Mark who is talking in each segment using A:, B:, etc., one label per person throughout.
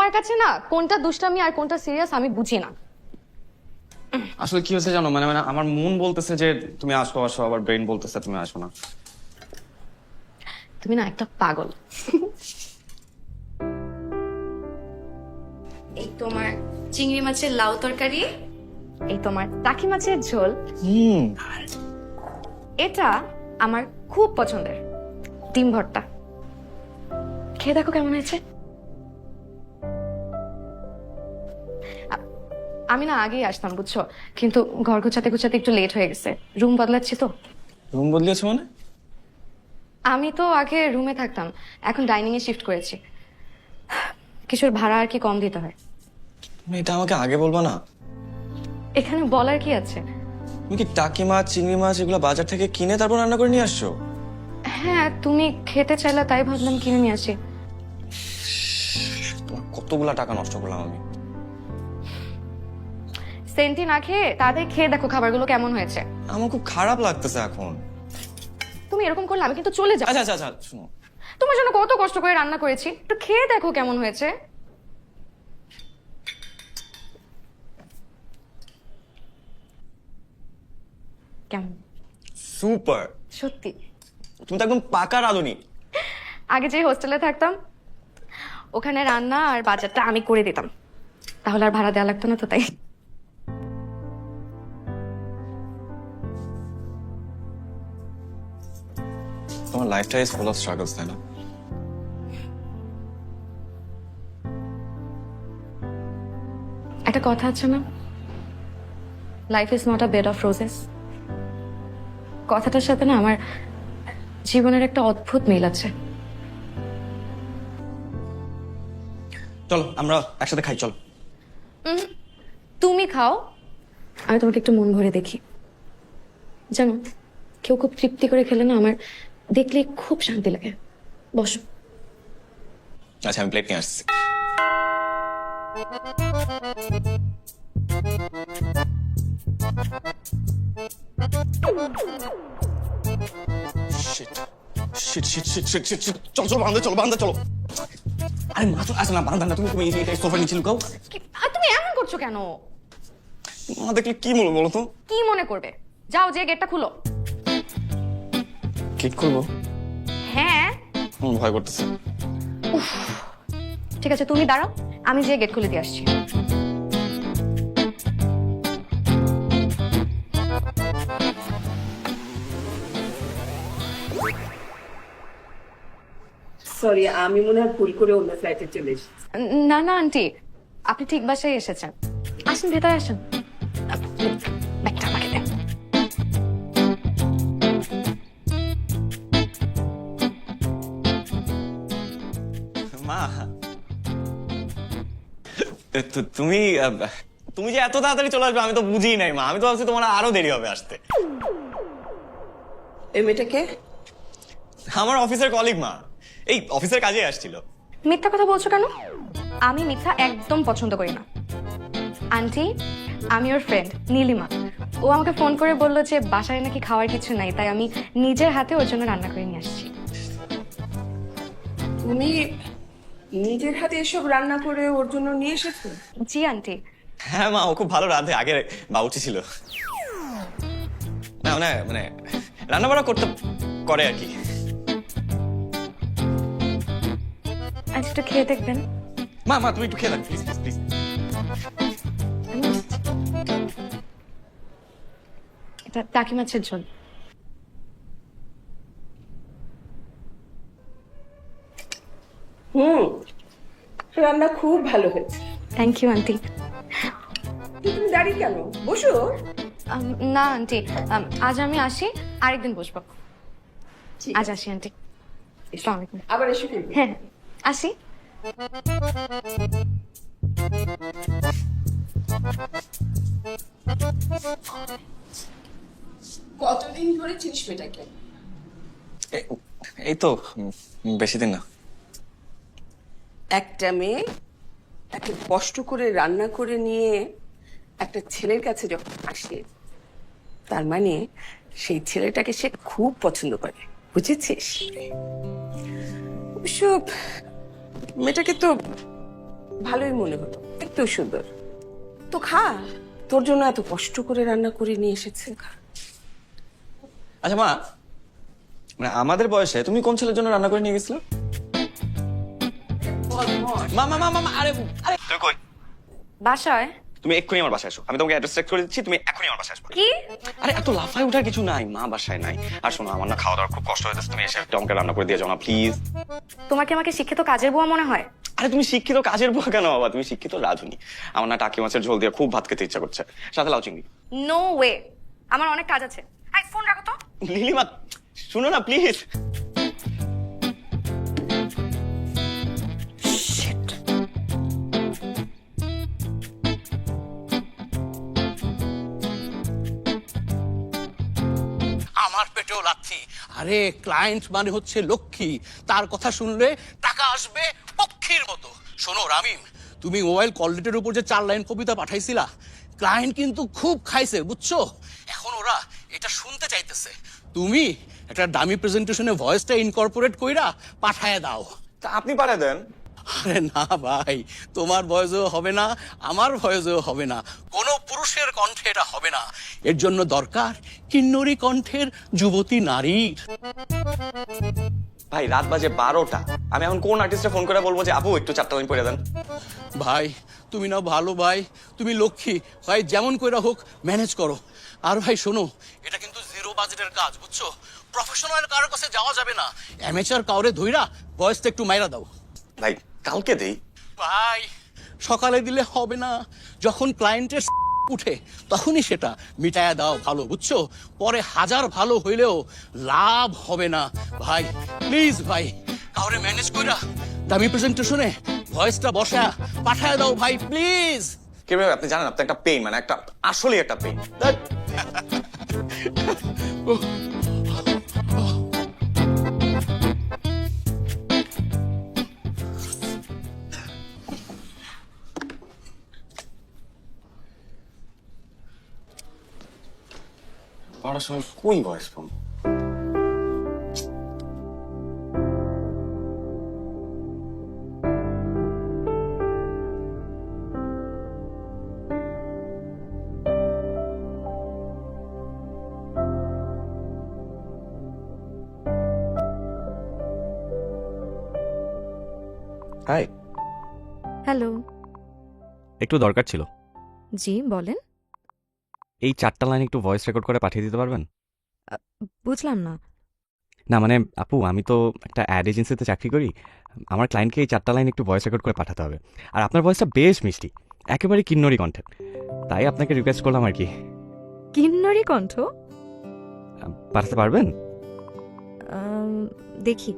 A: তোমার কাছে না কোনটা দুষ্টামি আর কোনটা সিরিয়াস আমি বুঝি না।
B: আসলে কি হয়েছে জানো, মানে মানে আমার মন বলতেছে যে তুমি আসো আসো, আবার ব্রেন বলতেছে তুমি আসো না।
A: তুমি না একটা পাগল। এই তোমার চিংড়ি মাছের লাউ তরকারি, এই তোমার টাকি মাছের ঝোল, এটা আমার খুব পছন্দের ডিম ভর্তা। খেয়ে দেখো কেমন হয়েছে। আমি না আগেই আসতাম বুঝছো, কিন্তু ঘর গোছাতে গোছাতে একটু লেট হয়ে গেছে, রুম বদলাচ্ছি তো।
B: রুম বদলিয়েছো মানে?
A: আমি তো আগে রুমে থাকতাম, এখন ডাইনিং এ শিফট করেছি। কিছুর ভাড়া আর কি কম দিতে হয়।
B: তুমি এটা আমাকে আগে বলবা না?
A: এখানে বলার কি আছে?
B: তুমি কি টাকি মাছ চিংড়ি মাছ এগুলো বাজার থেকে কিনে তারপর রান্না করে নিয়ে আসছো?
A: হ্যাঁ, তুমি খেতে চাইলে তাই ভাবলাম কিনে নিয়ে আসি।
B: তোমার কতগুলা টাকা নষ্ট করলাম আমি।
A: সেন্টি না খেয়ে তাদের খেয়ে দেখো খাবারগুলো কেমন হয়েছে।
B: আমার খুব খারাপ লাগতেছে এখন।
A: তুমি এরকম করলে আমি কিন্তু চলে যাবো।
B: আচ্ছা আচ্ছা আচ্ছা শুনো,
A: তোমার জন্য কত কষ্ট করে রান্না করেছি, একটু খেয়ে দেখো কেমন হয়েছে। কেমন?
B: সুপার।
A: সত্যি?
B: তুমি তো একদম পাকা রাঁধুনি।
A: আগে যে হোস্টেলে থাকতাম ওখানে রান্না আর বাজারটা আমি করে দিতাম, তাহলে আর ভাড়া দেওয়া লাগতো না তো, তাই।
B: তোমার লাইফটা ইজ ফুল অফ স্ট্রাগলস, তাই না?
A: একটা কথা আছে না, life is not a bed of roses. কথাটার সাথে না আমার জীবনের একটা অদ্ভুত মিল আছে।
B: চলো আমরা একসাথে খাই, চলো।
A: তুমি খাও, আমি তোমাকে একটু মন ভরে দেখি। জানো, কেউ খুব তৃপ্তি করে খেলে না আমার দেখলে খুব শান্তি লাগে। বসো।
B: আচ্ছা আমি প্লেট নিয়ে আসছি। Shit. Shit, shit, shit, shit, shit, shit. চলো চলো বারান্দা চলো, বারান্দা চলো। আরে মা তো আসে না, বারান্দা না, তুমি তুমি এই সোফা নিচে লুকাও।
A: আর তুমি এমন করছো কেন?
B: মা দেখলে কি বলবো বলো তো?
A: কি মনে করবে? যাও, যে গেটটা খুলো।
B: ঠিক করবো?
A: হ্যাঁ।
B: আমার ভয় করতেছে।
A: ঠিক আছে, তুমি দাঁড়াও, আমি যে গেট খুলে দিয়ে আসছি।
C: সরি, আমি মনে হয় ভুল করে অন্য ফ্লাইটে চলে এসেছি।
A: না না আন্টি, আপনি ঠিক বাসায় এসেছেন। আসুন, ভেতরে আসুন। ব্যাগটা আমাকে দেন।
B: মা তুমি তুমি যে এত তাড়াতাড়ি চলে আসবে আমি তো বুঝিই নাই মা। আমি তো ভাবছি তোমার আরো দেরি হবে আসতে।
C: এই মেয়েটাকে?
B: আমার অফিসের কলিগ মা, এই অফিসের কাজে আসছিল।
A: মিথ্যা কথা বলছো কেন? আমি মিথ্যা একদম পছন্দ করি না। আন্টি, আমি ওর ফ্রেন্ড নীলিমা। ও আমাকে ফোন করে বললো যে বাসায় নাকি খাওয়ার কিছু নাই, তাই আমি নিজের হাতে ওর জন্য রান্না করে নিয়ে আসছি।
C: তুমি নিজের হাতে এসব রান্না করে ওর জন্য নিয়ে এসেছো?
A: জি আন্টি।
B: হ্যাঁ মা, ও খুব ভালো রাঁধে, আগে বাবুর্চি ছিল। না মানে মানে রান্না বান্না করতে করে আর কি।
A: আজ একটু খেয়ে দেখবেন।
B: মা মা তুমি একটু খেয়ে দেখ প্লিজ প্লিজ।
A: এটা টাকি মাছের ঝোল।
C: হুম, রান্না খুব ভালো হয়েছে।
A: Thank you aunty.
C: তুমি দাঁড়িয়ে কেন? বসো।
A: না আন্টি, আজ আমি আসি, আরেকদিন বসবো।
C: ঠিক
A: আজ আসি আন্টি। আসসালামু আলাইকুম।
C: আবার এসে কিন্তু।
A: হ্যাঁ, আসি।
C: কতদিন ধরে চিনিস মেয়েটাকে?
B: এই তো বেশি দিন না।
C: একটা মেয়ে এত কষ্ট করে রান্না করে নিয়ে একটা ছেলের কাছে যখন আসে, তার মানে সেই ছেলেটাকে সে খুব পছন্দ করে, বুঝেছিস? অবশ্য মেয়েটাকে তো ভালোই মনে হলো, একটু সুন্দর। তো খা, তোর জন্য এত কষ্ট করে রান্না করে নিয়ে এসেছে, খা।
B: আচ্ছা মা, মানে আমাদের বয়সে তুমি কোন ছেলের জন্য রান্না করে নিয়ে গেছিলে? মা মা মা মা মা, আরে আরে তুই কই?
A: বাসায়?
B: তুমি এক্ষুনি আমার বাসায় আসো, আমি তোমাকে অ্যাড্রেস চেক করে দিচ্ছি, তুমি এক্ষুনি আমার বাসায় আসবে।
A: কি?
B: আরে এত লাফায় ওঠার কিছু নাই, মা বাসায় নাই। আর শোনো, আমার না খাওয়া দাওয়ার খুব কষ্ট হইতেছে, তুমি এসে একটা আমাকে রান্না করে দিয়ে যাও না প্লিজ।
A: তোমার কি আমাকে শিক্ষিত কাজের বুয়া মনে হয়?
B: আরে তুমি শিক্ষিত কাজের বুয়া কেন বাবা, তুমি শিক্ষিত রাঁধুনি। আমার না টাকি মাছের ঝোল দিয়ে খুব ভাত খেতে ইচ্ছা করছে, সাথে লাউ চিংড়ি।
A: নো ওয়ে, আমার অনেক কাজ আছে। আই ফোন রাখো তো।
B: নীলিমা শুনো না প্লিজ।
D: আমার পেটেও লাথি। আরে ক্লায়েন্ট মানে হচ্ছে লক্ষ্মী, তার কথা শুনলে টাকা আসবে পক্ষীর মতো। শোনো রামিম, তুমি মোবাইল কল রেটের উপর যে 4 লাইন কবিতা পাঠাইছিলা, ক্লায়েন্ট কিন্তু খুব খাইছে, বুঝছো? এখন ওরা এটা শুনতে চাইতেছে। তুমি একটা ডামি প্রেজেন্টেশনে ভয়েসটা ইনকর্পোরেট কইরা পাঠায় দাও।
B: তা আপনি পারে দেন।
D: আরে না ভাই, তোমার ভয়েসেও হবে না, আমার ভয়েসেও হবে না, কোনো পুরুষের কণ্ঠে এটা হবে না। এর জন্য দরকার কিন্নরী কণ্ঠের যুবতী নারীর।
B: ভাই রাত বাজে 12টা, আমি এখন কোন আর্টিস্টে ফোন করে বলবো যে আপু একটু 4টা লাইন পড়ে দেন?
D: ভাই তুমি না ভালো ভাই, তুমি লক্ষ্মী ভাই, যেমন কইরা হোক ম্যানেজ করো। আর ভাই শোনো, এটা কিন্তু জিরো বাজেটের কাজ, বুঝছো? প্রফেশনাল কারোর কাছে যাওয়া যাবে না, অ্যামেচার কাউরে ধইরা ভয়েসটা একটু মাইরা দাও।
B: ভাই কালকে দেই।
D: ভাই সকালে দিলে হবে না, যখন ক্লায়েন্টের উঠে তখনই সেটা মিটায়া দাও ভালো, বুঝছো? পরে হাজার ভালো হইলেও লাভ হবে না ভাই। প্লিজ ভাই, কাউরে ম্যানেজ কইরা দামি প্রেজেন্টেশনে ভয়েসটা বসা পাঠায় দাও ভাই, প্লিজ।
B: কিভাবে আপনি জানেন আপনি একটা পেইন, মানে একটা আসলেই একটা পেইন। পড়ার সময় কই ভয়েস ফোন? High,
A: hello.
E: একটু দরকার ছিল।
A: জি বলেন।
E: এই 4টা লাইন একটু ভয়েস রেকর্ড করে পাঠিয়ে দিতে পারবেন?
A: বুঝলাম না।
E: না মানে আপু, আমি তো একটা অ্যাড এজেন্সিতে চাকরি করি, আমার ক্লায়েন্টকে এই 4টা লাইন একটু ভয়েস রেকর্ড করে পাঠাতে হবে। আর আপনার ভয়েসটা বেশ মিষ্টি, একেবারে কিন্নরি কণ্ঠের, তাই আপনাকে রিকোয়েস্ট করলাম আর কি।
A: কিন্নরি কণ্ঠ?
E: পাঠাতে পারবেন?
A: দেখি।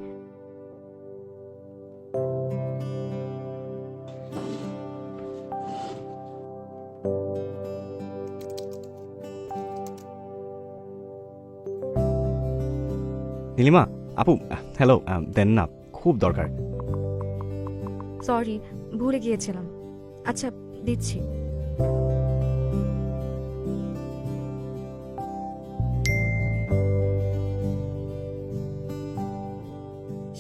E: নীলিমা আপু, হ্যালো, দেন না, খুব দরকার।
A: সরি, ভুলে গিয়েছিলাম। আচ্ছা দিচ্ছি।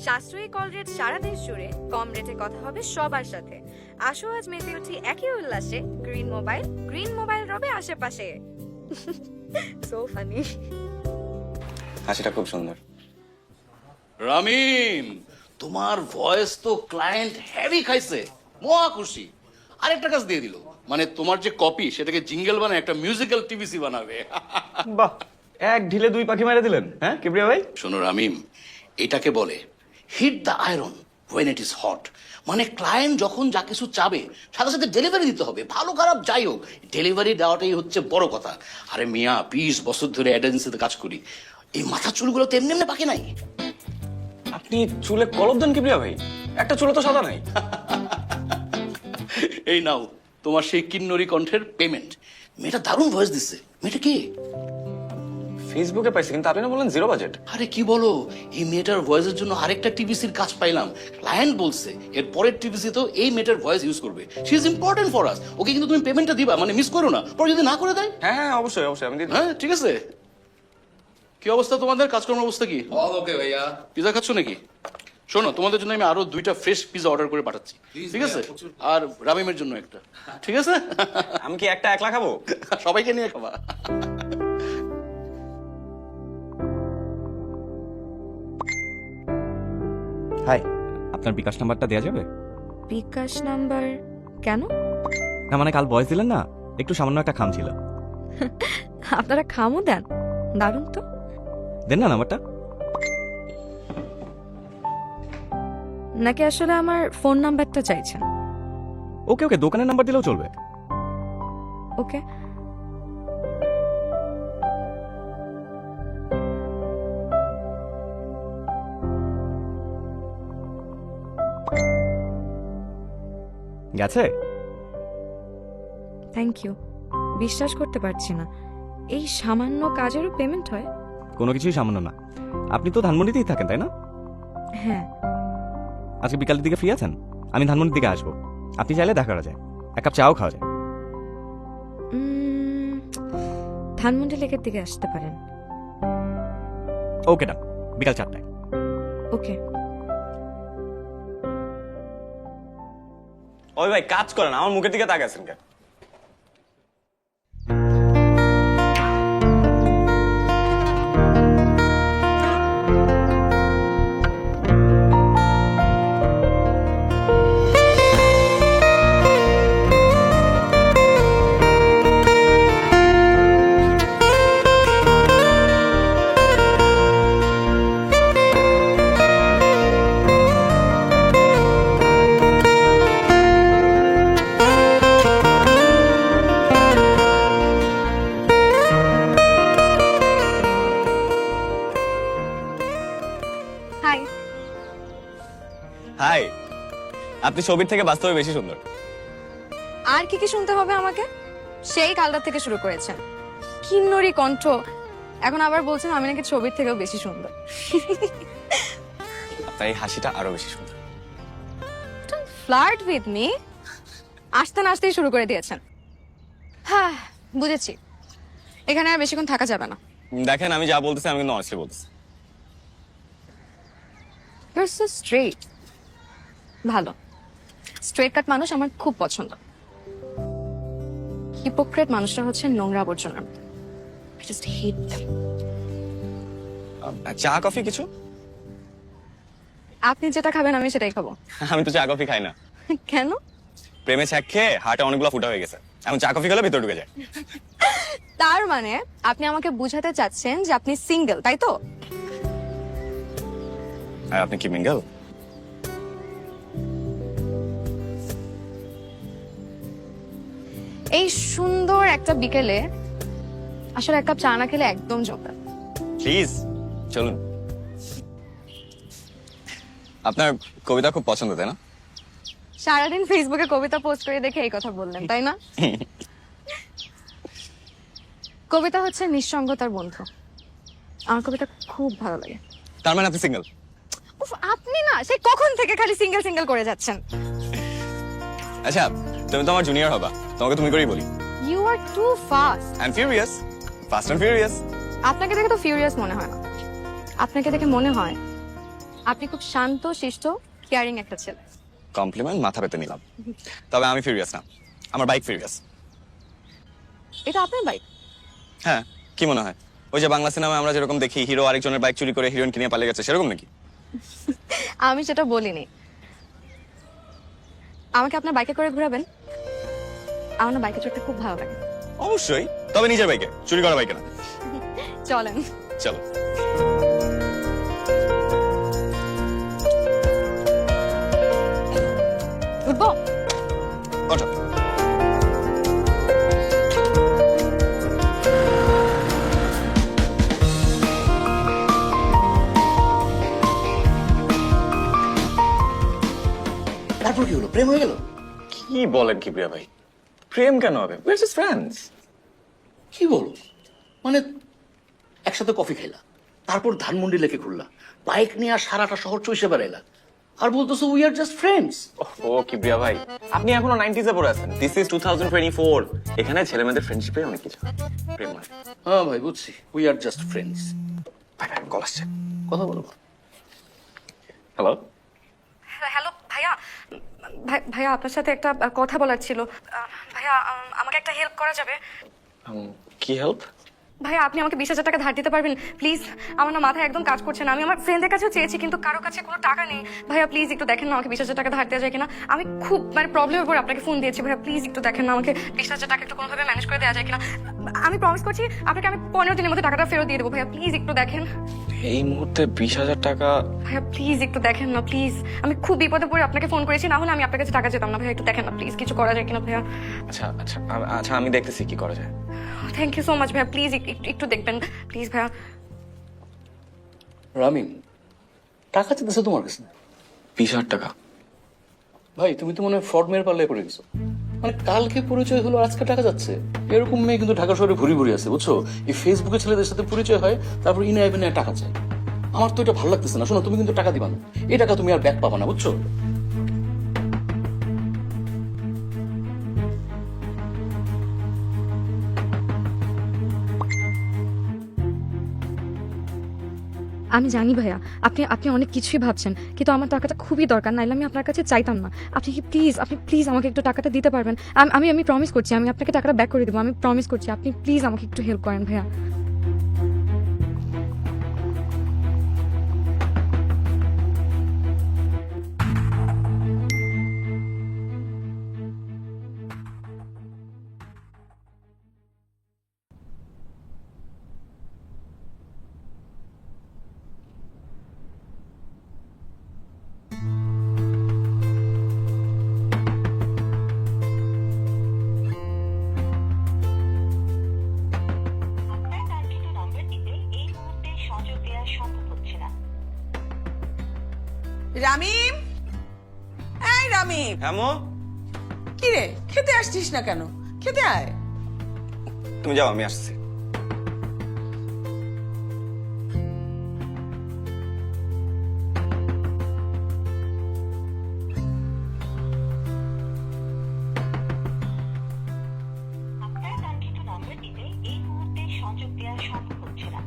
A: সাশ্রয়ী কল রেট সারা দেশ জুড়ে, কম রেটে কথা হবে সবার সাথে। আসো আজ মেতে উঠি একই উল্লাসে, গ্রিন মোবাইল রবে আশেপাশে। So funny.
B: হাসিটা খুব সুন্দর।
D: রামিম, তোমার ভয়েস তো ক্লায়েন্ট হেভি খাইছে, মহা খুশি। আরেকটা কাজ দিয়ে দিল, মানে তোমার যে কপি সেটাকে জিঙ্গেল বানায় একটা মিউজিক্যাল টিভিসি বানাবে।
B: বাহ, এক ঢিলে 2 পাখি মেরে দিলেন। হ্যাঁ কিবরিয়া ভাই?
D: শোনো রামিম, এটাকে বলে hit the iron when it is hot. মানে ক্লায়েন্ট যখন যা কিছু চাবে সাথে সাথে ডেলিভারি দিতে হবে, ভালো খারাপ যাই হোক, ডেলিভারি দেওয়াটাই হচ্ছে বড় কথা। আরে মিয়া, 20 বছর ধরে এজেন্সিতে কাজ করি, এই মাথা চুলগুলো তো এমনি এমনি বাকি নাই।
B: আপনি চুলে কলপ দেন কিবরিয়া ভাই? একটা চুলে তো সাদা নাই।
D: এই নাও তোমার সেই কিন্নরি কণ্ঠের পেমেন্ট। মেয়েটা দারুণ ভয়েস দিচ্ছে। মেয়েটা কি?
B: ফেসবুকে পাইছি, কিন্তু আপনি না বললেন জিরো বাজেট।
D: আরে কি বলো, এই মেয়েটার ভয়েসের জন্য আরেকটা টিভিসির কাজ পাইলাম। ক্লায়েন্ট বলছে এর পরের টিভিসি তো এই মেয়েটার ভয়েস ইউজ করবে। She is important for us. Okay কিন্তু তুমি পেমেন্টটা দিবা, মানে মিস করো না। পরে যদি না করে দেয়?
B: হ্যাঁ হ্যাঁ অবশ্যই অবশ্যই আমি দিই।
D: হ্যাঁ ঠিক আছে। কি অবস্থা তোমাদের, কাজকর্মের অবস্থা কি?
F: ওকে ভাইয়া।
D: পিজা খাচ্ছ নাকি? শোনো, তোমাদের জন্য আমি আরো 2টা ফ্রেশ পিজা অর্ডার করে পাঠাচ্ছি, ঠিক আছে? আর রামিমের জন্য একটা, ঠিক আছে?
B: আমি কি একটা একলা খাবো?
D: সবাইকে নিয়ে খাবা।
E: হাই, আপনার বিকাশ নাম্বারটা দেওয়া যাবে?
A: বিকাশ নাম্বার কেন?
E: না মানে কাল ভয়েস দিলেন না, একটু সামান্য একটা খাম ছিল।
A: আপনারা খামও দেন, দারুণ তো।
E: দেন না নাম্বারটা।
A: নাকি আসলে আমার ফোন নাম্বারটা চাইছেন?
E: ওকে ওকে, দোকানের নাম্বার দিলেও চলবে।
A: ওকে।
E: গেছে?
A: Thank you. বিশ্বাস করতে পারছি না, এই সামান্য কাজেরও পেমেন্ট হয়?
E: কোনো কিছুই সামান্য না। আপনি তো ধানমন্ডিতেই থাকেন তাই না?
A: হ্যাঁ।
E: আজকে বিকালের দিকে ফ্রি আছেন? আমি ধানমন্ডির দিকে আসবো, আপনি চাইলে দেখা করা যায়, এক কাপ চাও খাওয়া যায়।
A: ধানমন্ডি লেকের দিকে আসতে পারেন।
E: ওকে ডান, বিকাল 4টায়।
A: ওকে।
B: ওই ভাই কাজ করেন, আমার মুখের দিকে তাকাচ্ছেন কেন?
A: হাই।
B: হাই, আপনি ছবির থেকে বাস্তবে বেশি সুন্দর।
A: আর কি কি শুনতে হবে আমাকে? সেই কালটার থেকে শুরু করেছেন, কিন্নরি কণ্ঠ, এখন আবার বলছেন আমি নাকি ছবির থেকেও বেশি সুন্দর।
B: আপনার এই হাসিটা আরো বেশি সুন্দর।
A: Flirt with me? আসতে না আসতেই শুরু করে দিয়েছেন। হ্যাঁ বুঝেছি, এখানে আর বেশিক্ষণ থাকা যাবে না।
B: দেখেন আমি যা বলতেছি আমি কিন্তু অনেস্টলি বলতেছি।
A: Your so straight. ভালো, স্ট্রেট কাট মানুষ আমার খুব পছন্দ। হিপোক্রেট মানুষটা হচ্ছে নোংরা আবর্জনার মতো। I just hate them.
B: চা কফি কিছু?
A: আপনি যেটা খাবেন আমি সেটাই খাবো।
B: আমি তো চা কফি খাই না।
A: কেন?
B: প্রেমে ছ্যাক খেয়ে হার্টে অনেকগুলো ফুটা হয়ে গেছে, এখন চা কফি খেলে ভিতরে ঢুকে যায়।
A: তার মানে আপনি আমাকে বুঝাতে চাচ্ছেন যে আপনি সিঙ্গেল, তাই তো?
B: আর আপনি কি মিঙ্গেল?
A: এই সুন্দর একটা বিকেলে আসলে এক কাপ চা না খেলে একদম জমবে না।
B: প্লিজ চলুন। আপনার কবিতা খুব পছন্দ তাই না?
A: সারাদিন ফেসবুকে কবিতা পোস্ট করে দেখে এই কথা বললেন তাই না? কবিতা হচ্ছে নিঃসঙ্গতার বন্ধু। আমার কবিতা খুব ভালো লাগে।
B: তার মানে আপনি সিঙ্গেল?
A: উফ, আপনি না সেই কখন থেকে খালি সিঙ্গেল সিঙ্গেল করে যাচ্ছেন।
B: আচ্ছা তুমি তো আমার জুনিয়র হবা, তোমাকে তুমি করেই বলি।
A: You are too fast.
B: I am furious, fast and furious.
A: আপনাকে দেখে তো ফিউরিয়াস মনে হয় না, আপনাকে দেখে মনে হয় আপনি খুব শান্ত শিষ্ট কেয়ারিং একটা ছেলে।
B: কমপ্লিমেন্ট মাথা পেতে নিলাম, তবে আমি ফিউরিয়াস না, আমার বাইক ফিউরিয়াস।
A: এটা আপনার বাইক?
B: হ্যাঁ, কি মনে হয় ওই যে বাংলা সিনেমায় আমরা যেরকম দেখি হিরো আরেকজনের বাইক চুরি করে হিরোইন কিনে পালিয়ে গেছে, সেরকম নাকি?
A: আমি সেটা বলিনি। আমাকে আপনার বাইকে করে ঘোরাবেন? আমার না বাইকে চড়তে খুব ভালো লাগে।
B: অবশ্যই, তবে নিজের বাইকে, চুরি করা বাইকে না।
A: চলেন।
B: চলো।
A: উঠবো?
B: ওঠো।
D: তারপর কি হলো, প্রেম হয়ে গেল?
B: কি বলেন কি প্রিয়া ভাই, প্রেম কেন হবে? We are just friends.
D: কি বলো? মানে একসাথে কফি খাইলা, তারপর ধানমন্ডি লেকে ঘুরলা, বাইক নিয়ে আর সারাটা শহর চষে বেড়াইলা, আর বলতেছো উই আর জাস্ট ফ্রেন্ডস।
B: ও কি প্রিয়া ভাই, আপনি এখনো 90s এ পড়ে আছেন। দিস ইজ 2024, এখানে ছেলে মেয়েদের ফ্রেন্ডশিপে অনেক কিছু। প্রেম মানে
D: হ্যাঁ ভাই বুঝছি, উই আর জাস্ট ফ্রেন্ডস।
B: ভাই ভাই কল আসছে।
D: কথা বলো।
B: হ্যালো
A: ভাইয়া আপনার সাথে একটা কথা বলার ছিল। ভাইয়া আমাকে একটা হেল্প করা যাবে?
B: কি হেল্প?
A: ভাইয়া আপনি আমাকে 20,000 টাকা ধার দিতে পারবেন প্লিজ? আমার না মাথায় একদম কাজ করছে না। আমি আমার ফ্রেন্ডের কাছেও চেয়েছি কিন্তু কারো কাছে কোনো টাকা নেই। ভাইয়া প্লিজ একটু দেখেন না আমাকে 20,000 টাকা ধার দেওয়া যায় কিনা। আমি খুব প্রবলেমের পর আপনাকে ফোন দিয়েছি। ভাইয়া প্লিজ একটু দেখেন না আমাকে 20,000 টাকা একটু কোনোভাবে ম্যানেজ করে দেওয়া যায় কিনা। আমি প্রমিস করছি আপনাকে আমি 15 দিনের মধ্যে টাকাটা ফেরত দিয়ে দেবো। ভাইয়া প্লিজ একটু দেখেন।
B: এই মুহূর্তে 20,000 টাকা?
A: ভাইয়া প্লিজ একটু দেখেন না প্লিজ। আমি খুব বিপদে পড়ে আপনাকে ফোন করেছি, না হলে আমি আপনার কাছে টাকা যেতাম না। ভাইয়া একটু দেখেন না প্লিজ, কিছু করা যায় কিনা ভাইয়া।
B: আচ্ছা আচ্ছা আচ্ছা, আমি দেখতেছি কি করা যায়।
A: থ্যাংক ইউ সো মাচ ভাইয়া, প্লিজ একটু দেখবেন প্লিজ ভাইয়া।
D: রামিম, টাকা চাইতেছে তোমার কাছে?
B: 20,000 টাকা?
D: ভাই তুমি তো মনে হয় ফ্রড মেয়ের পাল্লায় পড়ে গেছো। মানে কালকে পরিচয় হলো, আজকে টাকা যাচ্ছে। এরকম মেয়ে কিন্তু ঢাকা শহরে ঘুরি ঘুরি আছে, বুঝছো? এই ফেসবুকে ছেলেদের সাথে পরিচয় হয়, তারপর ইনে আইবে টাকা চায়। আমার তো এটা ভালো লাগতেছে না। শোনো, তুমি কিন্তু টাকা দিবা না, এই টাকা তুমি আর ব্যাক পাবা না, বুঝছো?
A: আমি জানি ভাইয়া আপনি আপনি অনেক কিছুই ভাবছেন, কিন্তু আমার টাকাটা খুবই দরকার, নাইলে আমি আপনার কাছে চাইতাম না। আপনি প্লিজ আমাকে একটু টাকাটা দিতে পারবেন? আমি প্রমিস করছি আমি আপনাকে টাকাটা ব্যাক করে দেবো। আমি প্রমিস করছি, আপনি প্লিজ আমাকে একটু হেল্প করেন ভাইয়া।
F: আপনার কাঙ্ক্ষিত নম্বরটিতে এই মুহূর্তে সংযোগ দেওয়া সম্ভব হচ্ছে না।
C: রামিম, এই রামিম,
B: হ্যাঁ মো,
C: কি রে খেতে আসছিস না কেন? খেতে আয়।
B: তুমি যাও, আমি আসছি।
F: আপনার কাঙ্ক্ষিত নম্বরটিতে এই মুহূর্তে সংযোগ দেওয়া সম্ভব হচ্ছে না।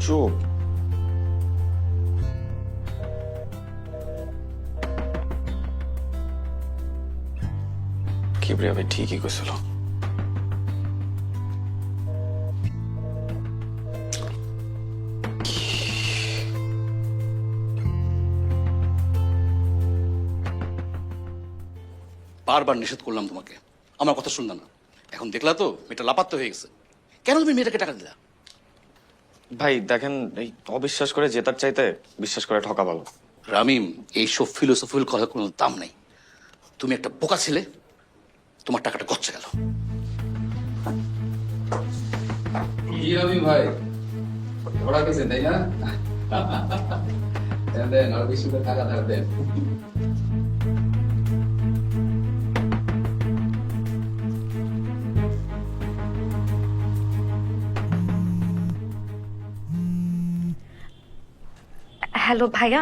B: চুপ। কিবরিয়া ভাই ঠিকই কইছিল।
D: বারবার নিষেধ করলাম তোমাকে, আমার কথা শুনলা না। এখন দেখলা তো মেয়েটা লাপাত্তা হয়ে গেছে। কেন তুমি মেয়েটাকে টাকা দিলা?
B: ভাই দেখেন, এই অবিশ্বাস করে জেতার চাইতে বিশ্বাস করে ঠকা ভালো।
D: রামিম, এইসব ফিলোসফিল কথা কোনো দাম নাই। তুমি একটা বোকা ছেলে, তোমার টাকাটা গচ্ছে গেল।
G: কি রবি ভাই, ধরা গেছে তাই না? দেন আর বেশি করে টাকা ধার দেন।
A: হ্যালো ভাইয়া।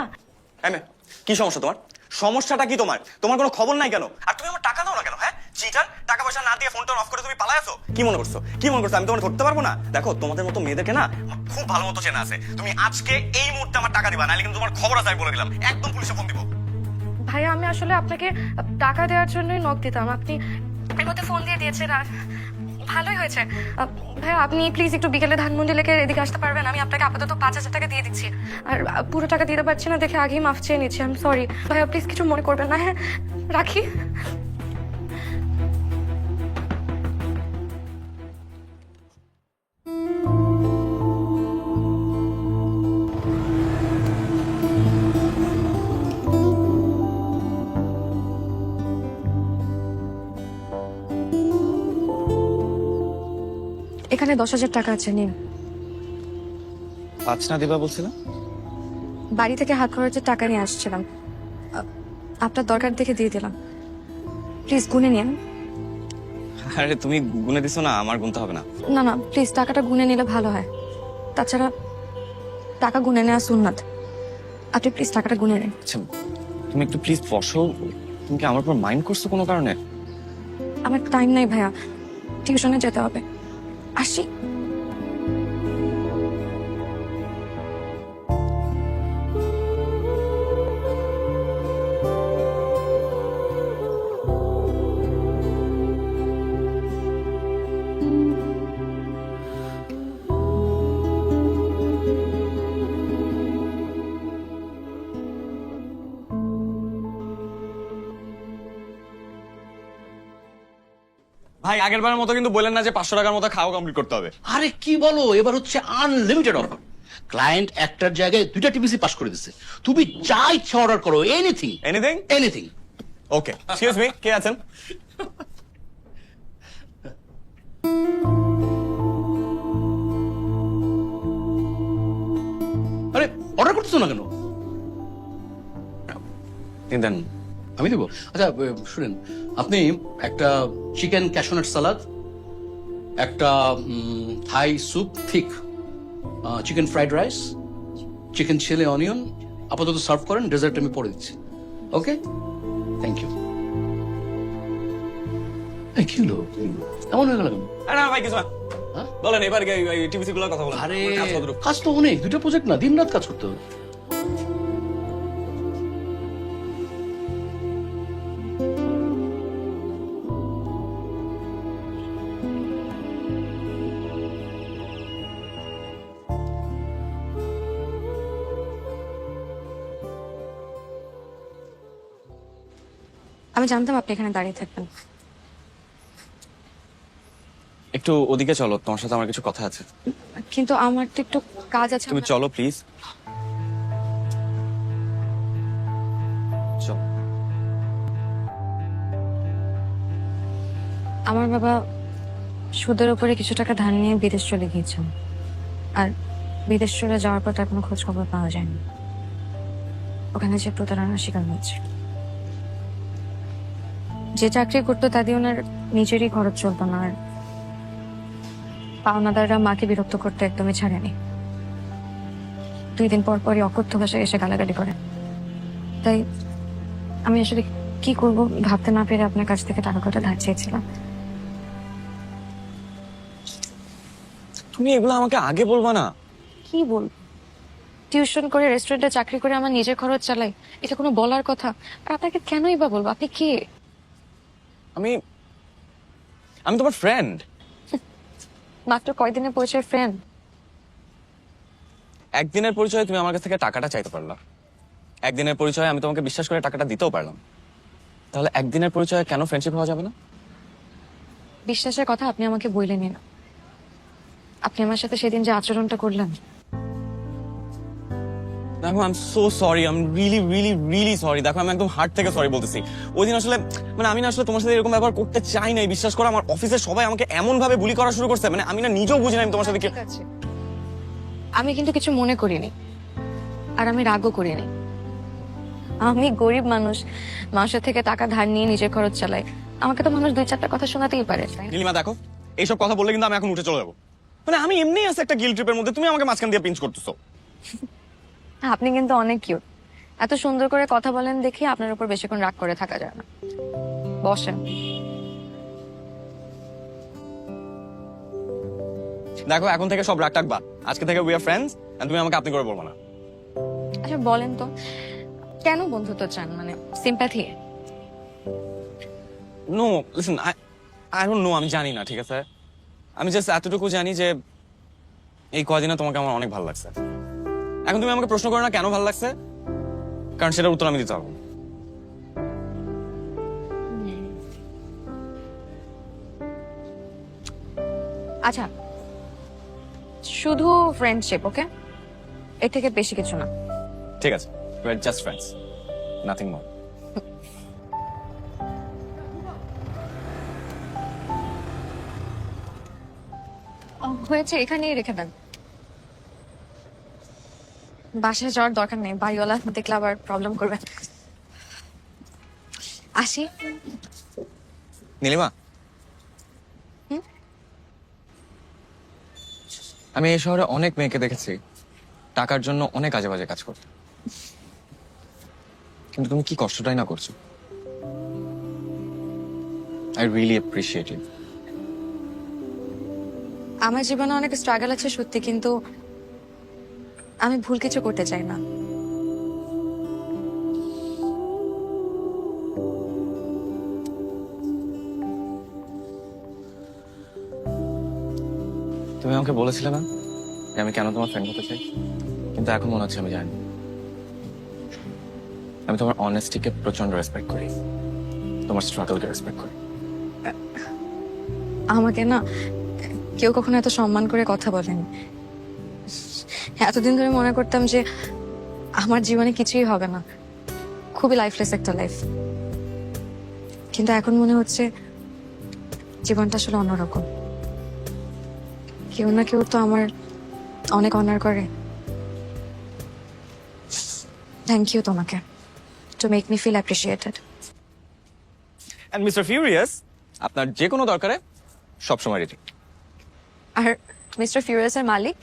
B: হ্যাঁ, কি সমস্যা তোমার? সমস্যাটা কি তোমার? তোমার কোনো খবর নাই কেন? আর তুমি আমার টাকা দাও না কেন? হ্যাঁ চিটার, টাকা পয়সা না দিয়ে ফোনটা অফ করে তুমি পালায় আছো। কি মনে করছো? আমি তোমার ধরতে পারবো না? দেখো তোমাদের মতো মেয়েদেরকে না খুব ভালো মতো চেনা আছে। তুমি আজকে এই মুহূর্তে আমার টাকা দিবা, নাহলে কিন্তু তোমার খবর আছে আমি বলে দিলাম। একদম পুলিশে ফোন দিব।
A: ভাইয়া আমি আসলে আপনাকে টাকা দেওয়ার জন্যই নক দিতাম, আপনি এর মধ্যে ফোন দিয়ে দিয়েছেন আর ভালোই হয়েছে। ভাইয়া আপনি প্লিজ একটু বিকেলে ধানমন্ডি লেকে এদিকে আসতে পারবেন? আমি আপনাকে আপাতত 5,000 টাকা দিয়ে দিচ্ছি, আর পুরো টাকা দিতে পারছি না দেখে আগেই মাফ চেয়ে নিচ্ছি। আমি সরি ভাইয়া, প্লিজ কিছু মনে করবেন না। হ্যাঁ রাখি। এখানে 10,000 টাকা আছে, নিন।
B: 5 না দিবা বলছিল?
A: বাড়ি থেকে হাত খরচের টাকা নিয়ে আসছিলাম, আপনার দরকার দেখে দিয়ে দিলাম। প্লিজ গুনে নিন।
B: আরে তুমি গুনে দিছো না, আমার গুনতে হবে না।
A: না না প্লিজ, টাকাটা গুনে নিলে ভালো হয়। তাছাড়া টাকা গুনে নেওয়া সুন্নাত। আপনি প্লিজ টাকাটা গুনে নিন।
B: আচ্ছা তুমি একটু প্লিজ বসো। তুমি কি আমার উপর মাইন্ড করছো কোনো কারণে?
A: আমার টাইম নাই ভাইয়া, টিউশনে যেতে হবে। আসি।
B: ভাই আগের বারের মতো কিন্তু বললেন না যে 500 টাকার মতো খাওয়া কমপ্লিট করতে হবে।
D: আরে কি বলো, এবার হচ্ছে আনলিমিটেড অফার। ক্লায়েন্ট একটার জায়গায় 2টা টিপিসি পাস করে দিচ্ছে। তুমি যা ইচ্ছা অর্ডার করো, এনিথিং
B: এনিথিং?
D: এনিথিং।
B: ওকে, এক্সকিউজ মি, কে আছেন?
D: আরে অর্ডার করতেছো না কেন?
B: দেন।
D: আমি দেবো। আচ্ছা শুনেন, আপনি একটা চিকেন ক্যাশনাট সালাদ, একটা Thai soup thick, chicken fried rice, chicken chilli onion আপাতত সার্ভ করেন, ডেজার্ট আমি পরে দিচ্ছি। Okay, thank you. কি হলো, এমন হয়ে গেল কেন?
B: আরে না ভাই কিছু না,
D: হ্যাঁ?
B: বলেন এবার টিভিসি গুলোর কথা বলেন।
D: আরে
B: কাজ কতটুকু?
D: কাজ তো অনেক, 2টা প্রজেক্ট না, দিন রাত কাজ করতে হবে।
A: আমি জানতাম আপনি এখানে দাঁড়িয়ে থাকবেন।
B: একটু ওদিকে চলো, তোমার সাথে আমার কিছু কথা আছে।
A: কিন্তু আমার তো একটু কাজ আছে।
B: তুমি চলো প্লিজ। চলো।
A: আমার বাবা সুদের উপরে কিছু টাকা ধার নিয়ে বিদেশ চলে গিয়েছেন, আর বিদেশ চলে যাওয়ার পর তার কোনো খোঁজ খবর পাওয়া যায়নি। ওখানে যে প্রতারণার শিকার হয়েছে। যে চাকরি করতো তা দিয়ে ওনার নিজেরই খরচ চলতো না, আর পাওনাদাররা মাকে বিরক্ত করতে একদমই ছাড়েনি। 2 দিন পর পরই অকথ্য ভাষায় এসে গালাগালি করে। তাই আমি আসলে কি করব ভাবতে না পেরে আপনার কাছ থেকে টাকা কটা ধার চেয়েছিলাম।
B: তুমি এগুলো আমাকে আগে বলবা না?
A: কি বল, টিউশন করে রেস্টুরেন্টে চাকরি করে আমার নিজের খরচ চালাই, এটা কোনো বলার কথা? আর আপনাকে কেনই বা বলবো? আপনি কে?
B: আমি তোমার ফ্রেন্ড।
A: মাত্র কয়দিনের পরিচয় ফ্রেন্ড?
B: একদিনের পরিচয়ে তুমি আমার কাছ থেকে টাকাটা চাইতে পারলা, একদিনের পরিচয়ে আমি তোমাকে বিশ্বাস করে টাকাটা দিতেও পারলাম। তাহলে একদিনের পরিচয়ে কেন ফ্রেন্ডশিপ হওয়া যাবে না?
A: বিশ্বাসের কথা আপনি আমাকে বললেন না। আপনি আমার সাথে সেদিন যে আচরণটা করলেন।
B: দেখো I am so sorry, I am really really really sorry. দেখো আমি একদম হার্ট থেকে সরি বলতেছি। ওই দিন আসলে মানে আমি না আসলে তোমার সাথে এরকম ব্যবহার করতে চাই নাই। বিশ্বাস করো, আমার অফিসের সবাই আমাকে এমন ভাবে বুলি করা শুরু করছে, মানে আমি না নিজেও বুঝি না আমি তোমার সাথে কি।
A: ঠিক আছে, আমি কিন্তু কিছু মনে করিনি, আর আমি রাগও করিনি। আমি গরিব মানুষ, মানুষের থেকে টাকা ধার নিয়ে নিজের খরচ চালাই। আমাকে তো মানুষ 2-4টা কথা শোনাতেই পারে, তাই না?
B: নীলিমা দেখো, এইসব কথা বললে কিন্তু আমি এখন উঠে চলে যাবো। মানে আমি এমনিই আছে একটা গিল্ট ট্রিপের মধ্যে, তুমি আমাকে মাঝখান দিয়ে পিঞ্চ করতেছো।
A: আপনি কিন্তু অনেক কিউট। এত সুন্দর করে কথা বলেন দেখি আপনার উপর বেশিক্ষণ রাগ করে থাকা যায় না। বসেন।
B: দেখো এখন থেকে সব রাগ টাক বাদ, আজকে থেকে উই আর ফ্রেন্ডস, এন্ড তুমি আমাকে আপনি করে বলবো না।
A: আচ্ছা বলেন তো, কেন বন্ধুত্ব চান? মানে sympathy?
B: No listen, I don't know, আমি জানি না, ঠিক আছে? আমি জাস্ট এতটুকু জানি যে এই কয়দিনে তোমাকে আমার অনেক ভালো লাগছে। এখন তুমি আমাকে প্রশ্ন করো না কেন ভালো লাগছে, কারণ সেটার উত্তর আমি দিতে পারবো।
A: আচ্ছা, শুধু ফ্রেন্ডশিপ, ওকে? এর থেকে বেশি কিছু না।
B: ঠিক আছে, we are just friends, nothing more.
A: হয়েছে, এখানেই রেখে দেন। বাসায় যাওয়ার দরকার নেই, বাড়িওয়ালা দেখলে আবার প্রবলেম করবে। আসি।
B: নীলিমা, আমি এই শহরে অনেক মেয়েকে দেখেছি টাকার জন্য অনেক আজে বাজে কাজ করতে, কিন্তু তুমি কি কষ্টটাই না করছো। আই রিয়েলি অ্যাপ্রিশিয়েট ইট।
A: আমার জীবনে অনেক স্ট্রাগল আছে সত্যি, কিন্তু আমি ভুল কিছু করতে চাই না।
E: তুমি আমাকে বলেছিলে না যে আমি কেন তোমার ফ্রেন্ড হতে চাই, কিন্তু এখন মনে হচ্ছে আমি জানি। আমি তোমার অনেস্টিকে প্রচন্ড রেসপেক্ট করি, তোমার স্ট্রাগলকে রেসপেক্ট করি।
A: আমাকে না কেউ কখনো এত সম্মান করে কথা বলেনি। এতদিন ধরে মনে করতাম যে আমার জীবনে কিছুই হবে না, খুবই লাইফলেস একটা লাইফ, কিন্তু এখন মনে হচ্ছে জীবনটা আসলে অন্যরকম। কেউ না কেউ তো আমার অনেক অনার করে। থ্যাংক ইউ তোমাকে, to make me feel appreciated.
B: And mister Furious, আপনার যে কোনো দরকারে সবসময় রেডি।
A: আর মিস্টার ফিউরিয়াসের মালিক?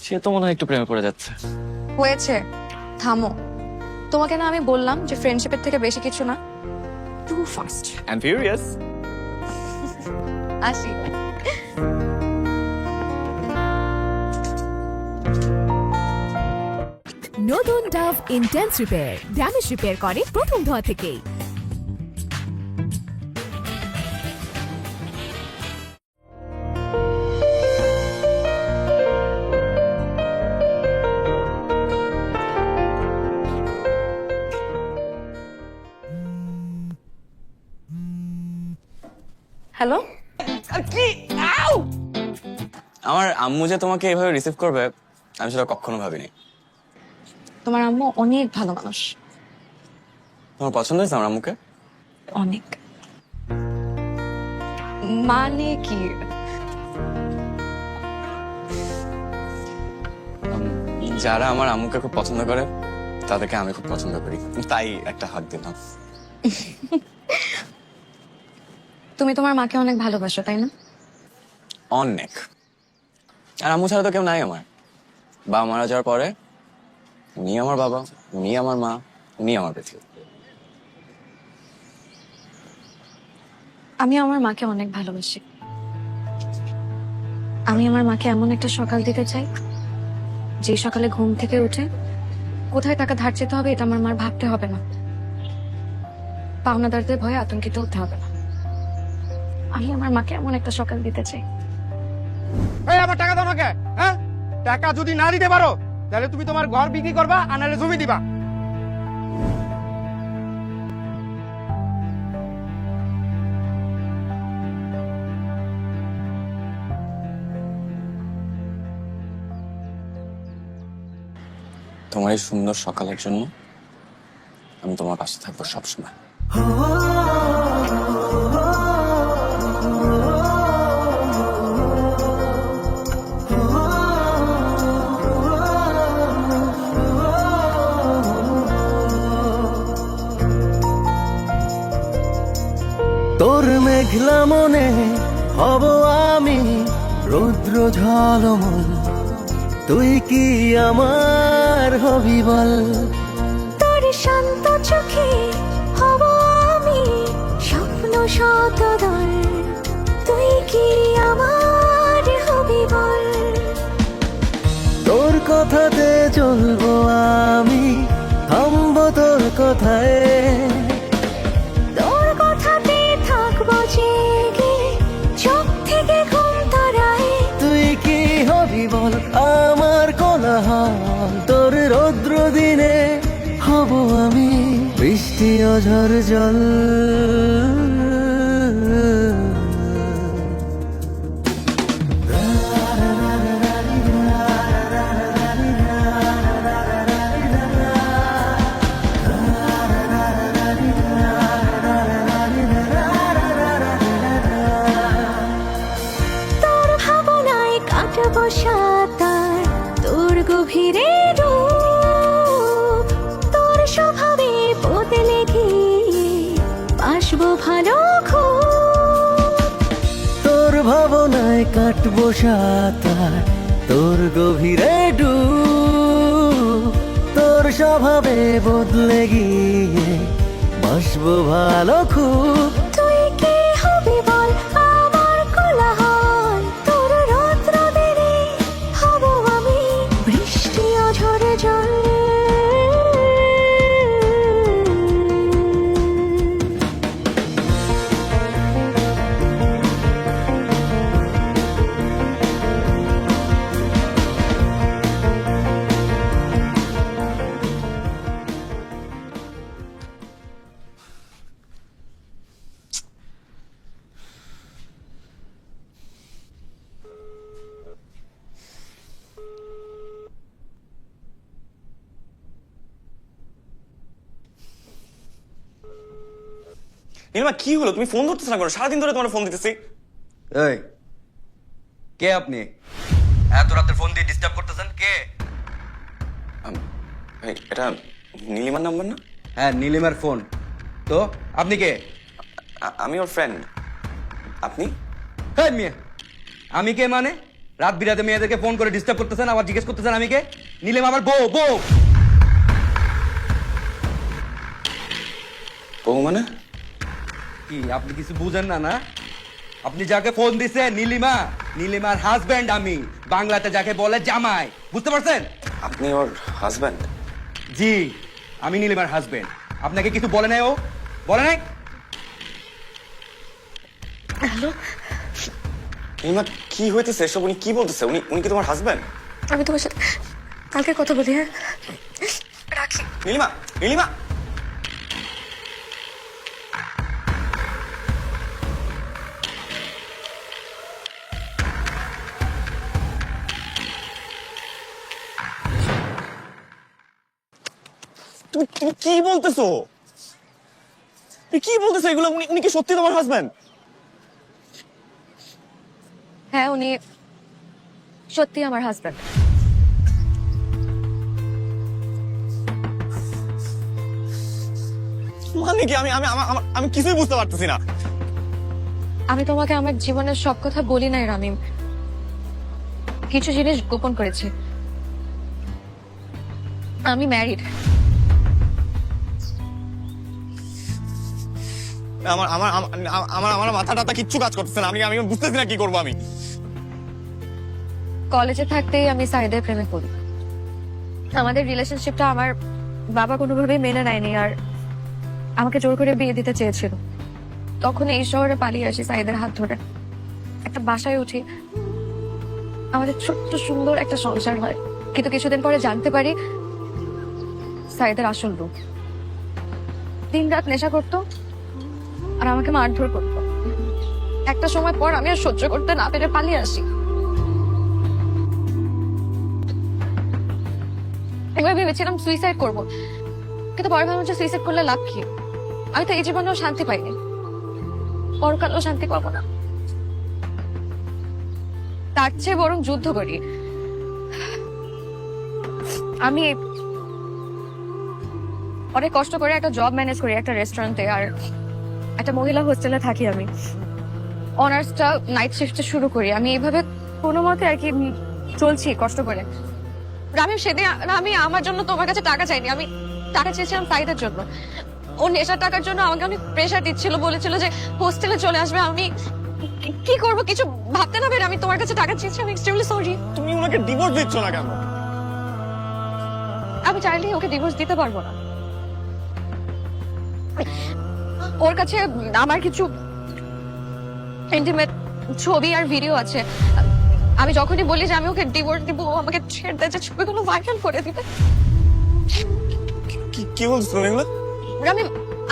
E: সে তো মনে হয় একটু প্রেমে পড়ে যাচ্ছে।
A: হয়েছে, থামো। তোমাকে না আমি বললাম যে ফ্রেন্ডশিপের থেকে বেশি কিছু না। Too fast.
B: And furious.
A: আসি।
H: নতুন Dove intense repair, damage repair করে প্রথম ধোয়া থেকেই।
A: হ্যালো।
B: আমার আম্মু যে তোমাকে এভাবে রিসিভ করবে আমি সেটা কখনো ভাবিনি।
A: তোমার আম্মু অনেক ভালো মানুষ।
B: তোমার পছন্দ হয়েছে আমার আম্মুকে?
A: অনেক। মানে কি?
B: যারা আমার আম্মুকে খুব পছন্দ করে তাদেরকে আমি খুব পছন্দ করি, তাই একটা হাত দিলাম।
A: তুমি তোমার মাকে অনেক ভালোবাসো, তাই না?
B: অনেক। আর আম্মু ছাড়া তো কেউ নাই আমার। বাবা মারা যাওয়ার পরে উনি আমার বাবা, উনি আমার মা, উনি আমার পৃথিবী।
A: আমি আমার মাকে অনেক ভালোবাসি। আমি আমার মাকে এমন একটা সকাল দিতে চাই যে সকালে ঘুম থেকে উঠে কোথায় টাকা ধার চেতে হবে এটা আমার মার ভাবতে হবে না, পাওনাদারদের ভয়ে আতঙ্কিত হতে হবে না। আমি আমার মাকে এমন একটা সকাল দিতে চাই।
I: এই আমার টাকা দাও আমাকে। হ্যাঁ, টাকা যদি না দিতে পারো তাহলে তুমি তোমার ঘর বিক্রি করবা আর নাহলে জমি দিবা।
B: তোমার এই সুন্দর সকালের জন্য আমি তোমার পাশে থাকবো সবসময়।
J: তোর মেঘলা মনে হব আমি রৌদ্র ঝলমল, তুই কি আমার হবি বল?
H: তোর শান্ত চোখে হব আমি স্বপ্ন শতদল, তুই কি আমার হবি বল?
J: তোর কথাতে চলবো আমি, থামবো তোর কথায়,
H: তোর কথাতে থাকবো জেগে, চোখ থেকে ঘুম তাড়ায়।
J: তুই কি হবি বল আমার কোলাহল? তোর রৌদ্র দিনে হব আমি বৃষ্টি ও ঝড় জল।
H: তোর ভাবনায় কাটবো সাঁতার, তোর গভীরে ডুব, তোর স্বভাবে বদলে গিয়ে বাসবো ভালো খুব।
J: তোর ভাবনায় কাটবো সাঁতার, তোর গভীরে ডুব, তোর স্বভাবে বদলে গিয়ে বাসবো ভালো খুব।
H: তুই কি হবি বল আমার কোলাহল? তোর রৌদ্র দিনে হব আমি বৃষ্টি ও ঝড় জল।
B: নীলিমা কি হলো, তুমি ফোন ধরতেছ না কেন? সারাদিন ধরে তোমার ফোন দিতেছি।
K: এই কে আপনি? এত রাতে ফোন দিয়ে ডিস্টার্ব করতেছেন কে?
B: ভাই এটা নীলিমার নাম্বার না?
K: হ্যাঁ নীলিমার ফোন। তো আপনি কে?
B: আমি ওর ফ্রেন্ড। আপনি?
K: হ্যাঁ মেয়ে, আমি কে মানে? রাত বিরাতে মেয়েদেরকে ফোন করে ডিস্টার্ব করতেছেন, আবার জিজ্ঞেস করতেছেন আমি কে? নীলিমা আমার বউ। বউ
B: বউ মানে?
K: কি আপনি কিছু বুঝেন না? না আপনি যাকে ফোন দিছে নীলিমা, নীলিমার হাজবেন্ড আমি, বাংলাতে যাকে বলে জামাই, বুঝতে পারছেন?
B: আপনি ওর হাজব্যান্ড?
K: জি আমি নীলিমার হাজবেন্ড। আপনাকে কিছু বলে নাই? ও বলে নাই?
B: নীলিমা কি হইতেছে এসব? উনি কি বলতেছে? উনি কি তোমার হাজব্যান্ড?
A: আমি তোমার সাথে কালকে কথা বলি, হ্যাঁ রাখি।
B: নীলিমা, নীলিমা তুমি তুমি কি বলতেছো? তুমি কি বলতেছো এগুলো? উনি কি সত্যি তোমার হাজব্যান্ড?
A: হ্যাঁ উনি সত্যি আমার হাজব্যান্ড।
B: মানে কি? আমি কিছুই বুঝতে পারতেছি না।
A: আমি তোমাকে আমার জীবনের সব কথা বলি নাই রামিম, কিছু জিনিস গোপন করেছি। আমি ম্যারিড।
B: আমার মাথাটা কিচ্ছু কাজ করতেছে না। আমি বুঝতেছি না কি করবো আমি।
A: কলেজে থাকতেই আমি সাইদের প্রেমে পড়ি। আমাদের রিলেশনশিপটা আমার বাবা কোনোভাবেই মেনে নেয়নি, আর আমাকে জোর করে বিয়ে দিতে চেয়েছিল। তখন এই শহরে পালিয়ে আসি সাইদের হাত ধরে, একটা বাসায় উঠি, আমাদের ছোট্ট সুন্দর একটা সংসার হয়। কিন্তু কিছুদিন পরে জানতে পারি সাইদের আসল রূপ। দিনরাত নেশা করতো আর আমাকে মারধর করতো। একটা সময় পর আমি আর সহ্য করতে না পেরে পালিয়ে আসি। একবার ভেবেছিলাম সুইসাইড করবো, কিন্তু পরে ভাবলাম যে সুইসাইড করলে লাভ কি? আমি তো এই জীবনেও শান্তি পাইনি, পরকালেও শান্তি পাবো না। তার চেয়ে বরং যুদ্ধ করি। আমি অনেক কষ্ট করে একটা জব ম্যানেজ করি একটা রেস্টুরেন্টে, আর একটা মহিলা হোস্টেলে থাকি। আমি অনার্সটা নাইট শিফটে শুরু করি। আমি এইভাবে কোনো মতে আর কি চলছি কষ্ট করে। রামিম, সেদিন আমি আমার জন্য তোমার কাছে টাকা চাইনি, আমি টাকা চেয়েছিলাম সাইদের জন্য। ও নেশার টাকার জন্য আমাকে অনেক প্রেশার দিচ্ছিল, বলেছিল যে হোস্টেলে চলে আসবে। আমি কি করব কিছু ভাবতে না পেরে আমি তোমার কাছে টাকা চেয়েছি। আমি এক্সট্রিমলি সরি।
B: তুমি ওনাকে ডিভোর্স দিচ্ছ না কেন?
A: আমি চাইলেই ওকে ডিভোর্স দিতে পারবো না। ওর কাছে আমার কিছু ইন্টিমেট ছবি আর ভিডিও আছে। আমি যখনই বলি যে আমি ওকে ডিভোর্স দিব, ও আমাকে ছেড়ে দেয়, যে ছবিগুলো ভাইরাল করে দিবে।
B: কি বলছো তুমি এগুলো?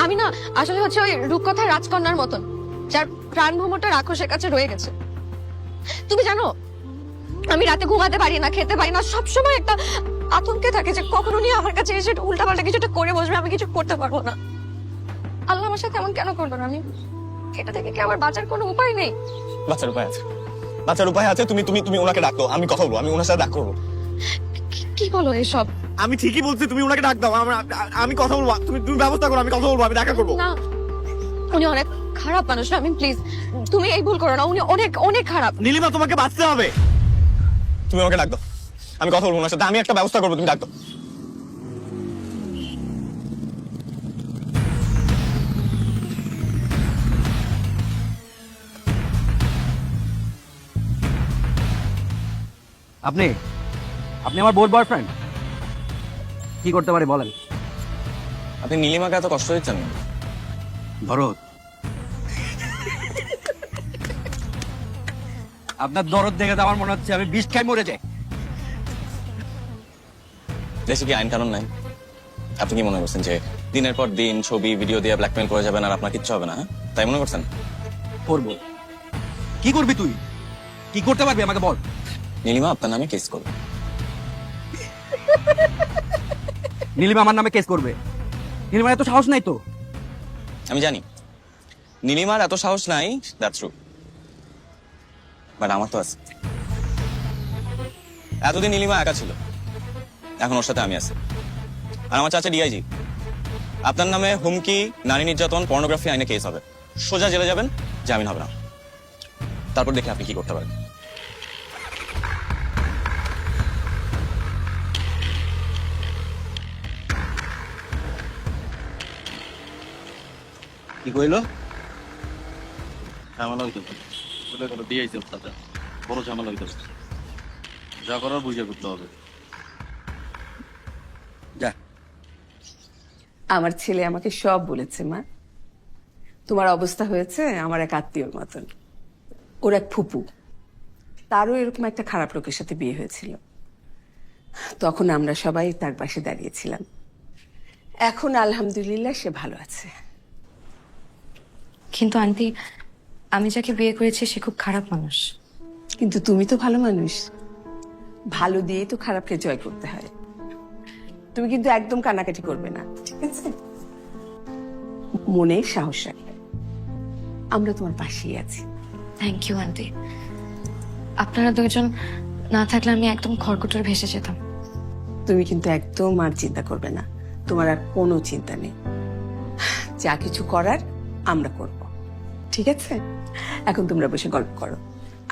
A: আমি না আসলে হচ্ছে ওই রূপকথার রাজকন্যার মতন, যার প্রাণ ভ্রমণটা রাক্ষসের কাছে রয়ে গেছে। তুমি জানো আমি রাতে ঘুমাতে পারি না, খেতে পারি না, সবসময় একটা আতঙ্কে থাকে যে কখন উনি আমার কাছে এসে উল্টাপাল্টা কিছুটা করে বসবে, আমি কিছু করতে পারবো না। আল্লাহ আমার সাথে এমন কেন করলো? আমি এটা থেকে কি আমার বাঁচার কোনো উপায় নেই?
B: বাচ্চার উপায় আছে, বাচ্চার উপায় আছে। তুমি তুমি তুমি ওনাকে ডাকো, আমি কথা বলবো, আমি ওনার সাথে দেখা করবো।
A: কি বলো এসব?
B: আমি ঠিকই বলছি, তুমি ওনাকে ডাক দাও, আমি কথা বলবো। তুমি ব্যবস্থা করো, আমি কথা বলবো, আমি দেখা করবো।
A: না, উনি অনেক খারাপ মানুষ। আমি প্লিজ, তুমি এই ভুল করো না। উনি অনেক অনেক খারাপ।
B: নীলিমা, তোমাকে বাঁচতে হবে। তুমি আমাকে ডাক দাও, আমি কথা বলবো ওনার সাথে, আমি একটা ব্যবস্থা করবো, তুমি ডাক দাও।
K: আপনি আপনি আমার বোর বয়ফ্রেন্ড? কি করতে পারি বলেন?
B: আপনি নীলিমাকে এত কষ্ট দিচ্ছেন?
K: ভরত, আপনার দরদ দেখে তো আমার মনে হচ্ছে আমি বিষ খাই মরে যাই।
B: দেশে কি আইন কানুন নাই? আপনি কি মনে করছেন যে দিনের পর দিন ছবি ভিডিও দিয়ে ব্ল্যাকমেল করে যাবেন আর আপনার কিচ্ছু হবে না? তাই মনে করছেন?
K: করবো। কি করবি তুই? কি করতে পারবি আমাকে বল।
B: নীলিমা আপনার নামে কেস করবে।
K: নীলিমা আমার নামে কেস করবে? নীলিমার এত সাহস নাই তো।
B: আমি জানি, নীলিমার এত সাহস নাই, দ্যাটস ট্রু, বাট আমার তো আছে। এতদিন নীলিমা একা ছিল, এখন ওর সাথে আমি আছি। আর আমার চাচা ডিআইজি, আপনার নামে হুমকি, নারী নির্যাতন, পর্নোগ্রাফি আইনে কেস হবে, সোজা জেলে যাবেন, জামিন হবে না। তারপর দেখে আপনি কি করতে পারেন।
G: কি কইলো? ঝামেলা হইতে পারে, বলে কোনো দিয়েছে তাতে বড় ঝামেলা হইতে পারে, যা করার বুঝে করতে হবে।
K: যা।
C: আমার ছেলে আমাকে সব বলেছে মা। তোমার অবস্থা হয়েছে আমার এক আত্মীয়র মতন। ওর এক ফুপু, তারও এরকম একটা খারাপ লোকের সাথে বিয়ে হয়েছিল। তখন আমরা সবাই তার পাশে দাঁড়িয়েছিলাম। এখন আলহামদুলিল্লাহ সে ভালো আছে।
A: কিন্তু আন্টি, আমি যাকে বিয়ে করেছি সে খুব খারাপ মানুষ।
C: কিন্তু তুমি তো ভালো মানুষ, ভালো দিয়েই তো খারাপকে জয় করতে হয়। তুমি কিন্তু একদম কানাকাটি করবে না, ঠিক আছে? মনে সাহস রাখবে, আমরা তোমার পাশেই আছি।
A: Thank you aunty. আপনারা দুজন না থাকলে আমি একদম খড়কুটোর ভেসে যেতাম।
C: তুমি কিন্তু একদম আর চিন্তা করবে না, তোমার আর কোনো চিন্তা নেই। যা কিছু করার আমরা করব, ঠিক আছে? এখন তোমরা বসে গল্প করো,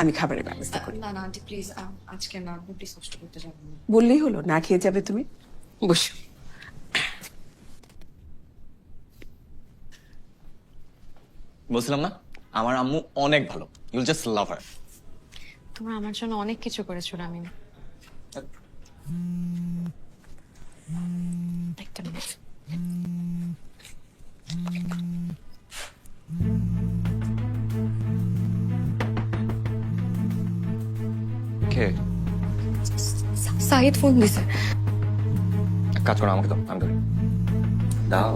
C: আমি খাবারের ব্যবস্থা করি।
A: না না আন্টি প্লিজ, আজকে না, আপনি প্লিজ কষ্ট করতে যাবেন না।
C: বললেই হলো, না খেয়ে যাবে তুমি? বসো।
B: বলছিলাম না, আমার আম্মু অনেক ভালো, ইউল জাস্ট লাভ হার।
A: তোমরা আমার জন্য অনেক কিছু করেছো রামিম। একটা মিনিট।
E: কে?
A: সাহিদ ফোন দিছে।
B: এক কাজ করো, আমাকে তো আমি ধরি।
K: দাও।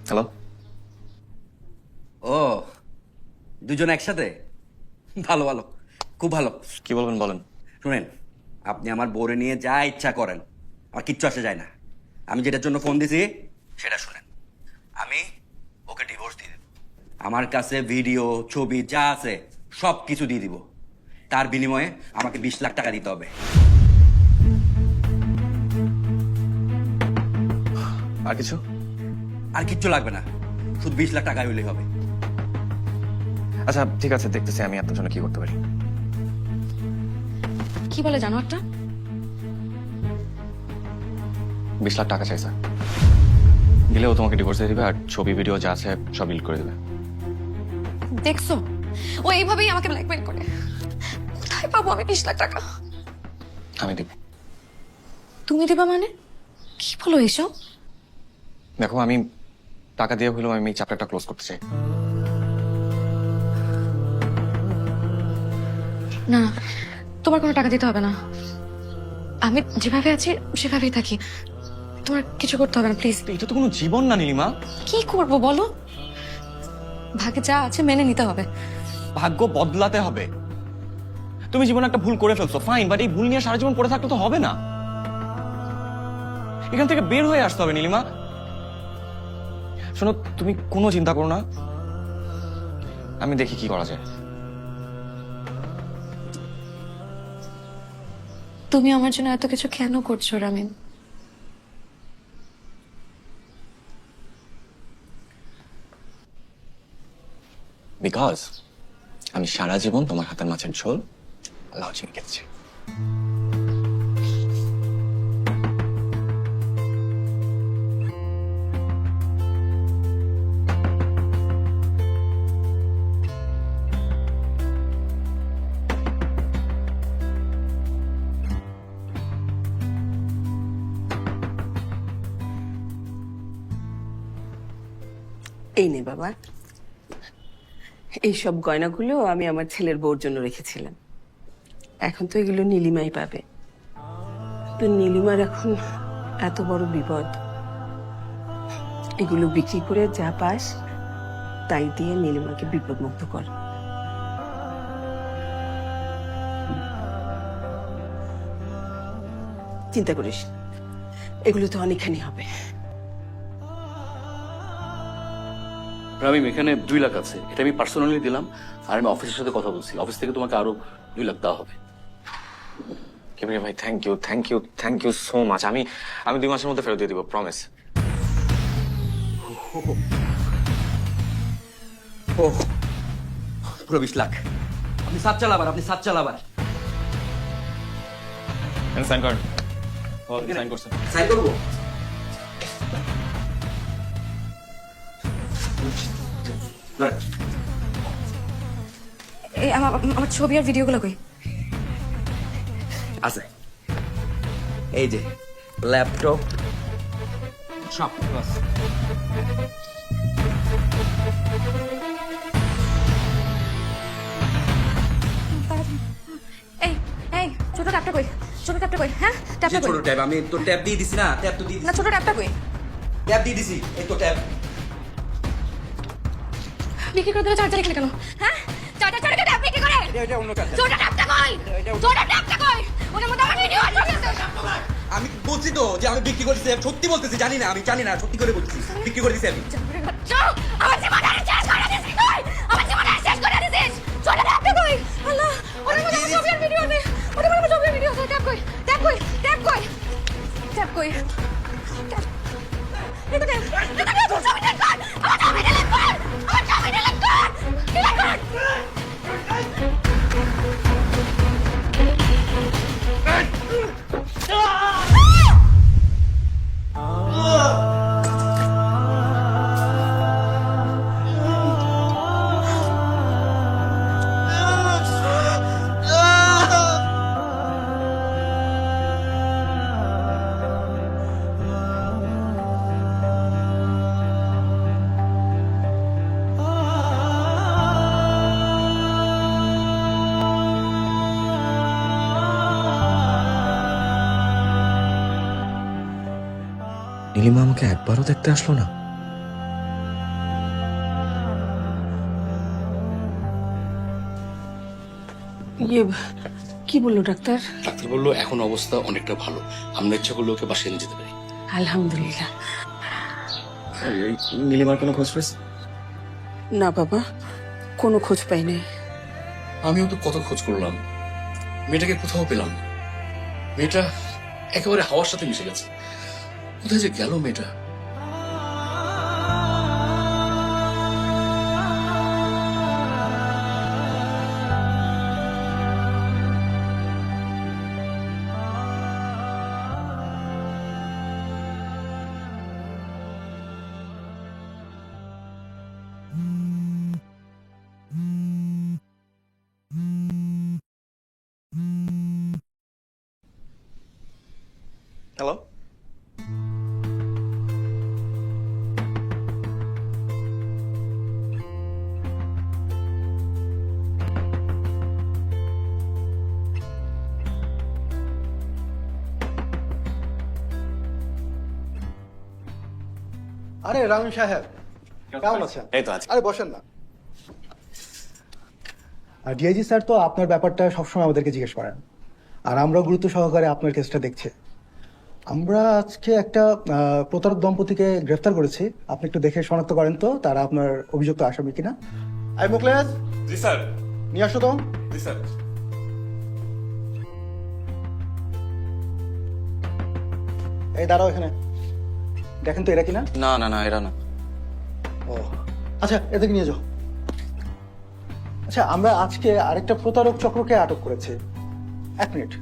B: হ্যালো।
K: ও, দুজন একসাথে? ভালো ভালো, খুব ভালো।
B: কি বলবেন বলেন।
K: শুনেন, আপনি আমার বউরে নিয়ে যা ইচ্ছা করেন, আমার কিচ্ছু আসে যায় না। আমি যেটার জন্য ফোন দিছি সেটা শুনেন। আমি ওকে ডিভোর্স দিয়ে দেব। আমার কাছে ভিডিও, ছবি যা আছে সব কিছু দিয়ে দিব। তার বিনিময়ে আমাকে 20 লাখ টাকা দিতে হবে।
B: আর কিছু?
K: আর কিচ্ছু লাগবে না, শুধু 20 লাখ টাকা হইলেই হবে।
B: আচ্ছা ঠিক আছে, দেখতেছি আমি আপনার জন্য কি করতে পারি।
A: কি বলে জানো একটা?
B: 20 লাখ টাকা চাই স্যার, দিলে ও তোমাকে ডিভোর্স দিয়ে দিবে, আর ছবি ভিডিও যা আছে সব ডিলিট করে দেবে।
A: দেখছো, ও এইভাবেই আমাকে ব্ল্যাকমেল করে। কোথায় পাবো আমি 20 লাখ টাকা?
B: আমি দিব।
A: তুমি দিবা মানে? কি বলো এসব?
B: দেখো, আমি টাকা দিয়ে হলেও আমি এই চ্যাপ্টারটা ক্লোজ করতে চাই।
A: না, তোমার কোনো টাকা দিতে হবে না। আমি যেভাবে আছি সেভাবেই থাকি, তোমার কিছু করতে হবে না প্লিজ।
B: এটা তো কোনো জীবন না নীলিমা।
A: কি করব বলো? ভাগ্যে যা আছে মেনে নিতে হবে।
B: ভাগ্য বদলাতে হবে। তুমি জীবনে একটা ভুল করে ফেলছো, ফাইন, বাট এই ভুল নিয়ে সারা জীবন পড়ে থাকলে তো হবে না। এখান থেকে বের হয়ে আসতে হবে নীলিমা। শোনো, তুমি কোনো চিন্তা করো না, আমি দেখি কি করা যায়।
A: তুমি আমার জন্য এত কিছু কেন করছো রামিন?
B: বিকজ আমি সারা জীবন তোমার হাতের মাছের ঝোল লাউ চিংড়ি খেতেছি।
C: এই নে বাবা, এইসব গয়নাগুলো আমি আমার ছেলের বউর জন্য রেখেছিলাম। এখন তো এগুলো নীলিমাই পাবে। তো নীলিমার এখন এত বড় বিপদ, এগুলো বিক্রি করে যা পাস তাই দিয়ে নীলিমাকে বিপদমুক্ত কর। চিন্তা করিস, এগুলো তো অনেকখানি হবে।
G: রামিম, এখানে 2 লাখ আছে, এটা আমি পার্সোনালি দিলাম, আর আমি অফিসের সাথে কথা বলছি, অফিস থেকে তোমাকে আরো 2 লাখ দেওয়া হবে।
E: কিবরিয়া ভাই, thank you, thank you, thank you so much. আমি 2 মাসের মধ্যে ফেরত দিয়ে দিব, প্রমিস।
K: ও পুরো 20 লাখ। আপনি সাত চালাবার, আপনি সাত চালাবার।
E: সাইন করেন। সাইন করছেন।
K: সাইন করবো?
A: এই আমার আমার ছবি আর ভিডিওগুলো কই?
K: আছে, এই যে ল্যাপটপ সব আছে।
A: এই এই ছোট ট্যাপটা কই? ছোট ট্যাপটা কই? হ্যাঁ ট্যাপটা কই?
K: ছোট ট্যাব, আমি তো ট্যাব দিয়ে দিছি না, ট্যাব তো দিয়ে
A: না ছোট ট্যাপটা কই?
K: ট্যাব দিয়ে দিছি, এই তো ট্যাব।
A: বিক্রি করে দেবে চার্জার এখানে কেন? হ্যাঁ চার্জার ছাড়া ট্যাপ বিক্রি করে?
K: এটা অন্য কাজ।
A: ছোট ট্যাপটা কই? ছোট ট্যাপটা কই? ওটার মধ্যে আমার ভিডিও আছে।
K: আমি বলছি তো যে আমি বিক্রি করতেছি, সত্যি বলতেছি, জানি না, আমি জানি না, সত্যি করে বলতেছি, বিক্রি করে দিছি আমি।
A: আমার জীবনটা শেষ করে দিছিস তুই। আমার জীবনটা শেষ করে দিছিস। ছোট ট্যাপটা কই? আল্লাহ, ওটার মধ্যে আমার ছবি আর ভিডিও আছে। ওটার মধ্যে আমার ছবি আর ভিডিও আছে। ট্যাপ কই? ট্যাপ কই? ট্যাপ কই? ট্যাপ কই? এটা ট্যাপ। এটা ট্যাপ। ছবি ডিলিট কর। আমার ছবি ডিলিট কর। আমার ছবি ডিলিট কর। ডিলিট কর।
E: নীলিমা আমাকে একবারও দেখতে আসলো না।
C: ইয়ে, কি বললো ডাক্তার?
D: ডাক্তার বললো এখন অবস্থা অনেকটা ভালো, আমরা ইচ্ছা করলে ওকে বাসায় নিয়ে যেতে পারি।
C: আলহামদুলিল্লাহ।
E: এই নীলিমার কোনো খোঁজ পেয়েছে?
C: না বাবা, কোনো খোঁজ পাই নাই।
D: আমিও তো কত খোঁজ করলাম, মেয়েটাকে কোথাও পেলাম না। মেয়েটা একেবারে হাওয়ার সাথে মিশে গেছে। কোথায় যে গেল মেয়েটা?
B: হ্যালো,
I: আরে রামিম সাহেব, কেমন আছেন?
B: এই তো আছে।
I: আরে বসেন না। আর ডিআইজি স্যার তো আপনার ব্যাপারটা সবসময় আমাদেরকে জিজ্ঞেস করেন, আর আমরা গুরুত্ব সহকারে আপনার কেসটা দেখছি। আমরা আজকে একটা প্রতারক দম্পতিকে গ্রেফতার করেছি। আপনি একটু দেখে শনাক্ত করেন তো তারা আপনার অভিযুক্ত আসামি কিনা। I Mukhles,
B: G sir.
I: নিয়ে আসো তো।
B: জি স্যার।
I: এই দাঁড়াও এখানে, দেখেন তো এরা কিনা।
E: না না না, এরা না।
I: ও আচ্ছা, এদেরকে নিয়ে যাও। আচ্ছা, আমরা আজকে আরেকটা প্রতারক চক্রকে আটক করেছি। 1 মিনিট।